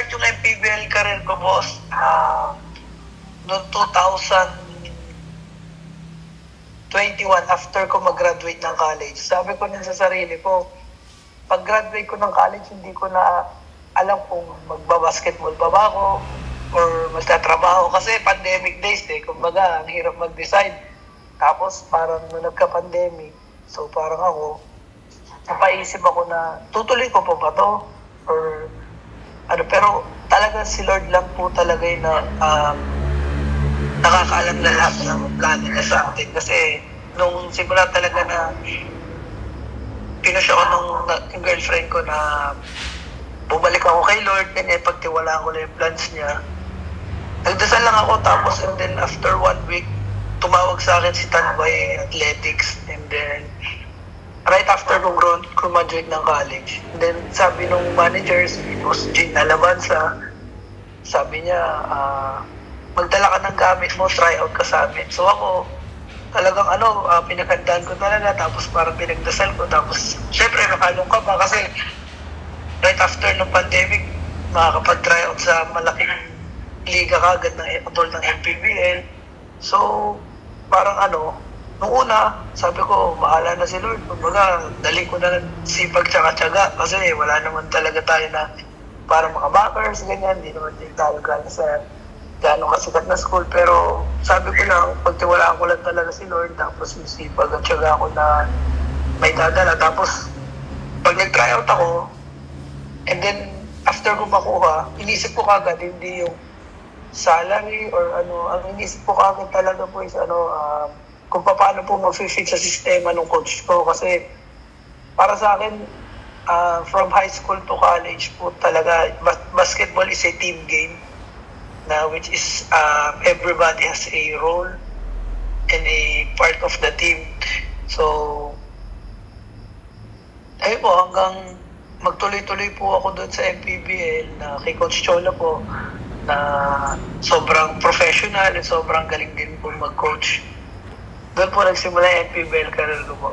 nag-start yung MPBL career ko, boss, noong 2021, after ko mag-graduate ng college. Sabi ko din sa sarili ko, pag-graduate ko ng college, hindi ko na alam kung magbabasketball pa ba ako or magtatrabaho. Kasi pandemic days kumbaga, ang hirap mag-decide. Tapos parang nung nagka-pandemic, so parang ako, napaisip ako na tutuloy ko pa ba to? Or ano, pero talaga si Lord lang po talaga yung nakakaalam na lahat ng plano niya sa atin. Kasi nung simula talaga na pinusya ko ng girlfriend ko na bumalik ako kay Lord, ganyan, pagtiwalaan ko na yung plans niya. Nagdasal lang ako, tapos and then after 1 week, tumawag sa akin si Tanway Athletics, and then right after kong graduate ng college. And then sabi nung manager, si Boss Gene Alabanza, sabi niya, magdala ka ng gamit mo, try out ka sa amin. So ako, talagang pinaghandaan ko talaga, tapos parang pinagdasal ko, tapos syempre makalong ka pa kasi right after ng pandemic, makakapag-try out sa malaking liga kagad ng katulad ng MPBL. So, parang nung una, sabi ko, bahala na si Lord. Kumbaga, dali ko na sipag tsaka-tsaga kasi wala naman talaga tayo na parang mga backers, ganyan. Hindi naman tayo gano'n sa gano'ng kasikat na school. Pero sabi ko lang, pagtiwalaan ko lang talaga si Lord, tapos yung sipag at tsaga ako na may dadala. Tapos, pag nag-try out ako, and then, after ko makuha, inisip ko kagad, hindi yung salary or ang inisip ko kagad talaga po is kung paano po mag-fit sa sistema ng coach ko. Kasi para sa akin, from high school to college po talaga, basketball is a team game na which is everybody has a role and a part of the team. So, ayun po, hanggang magtuloy-tuloy po ako doon sa MPBL na kay Coach Chola po, na sobrang professional at sobrang galing din po mag-coach. Doon po nagsimula yung MPBL career ko po.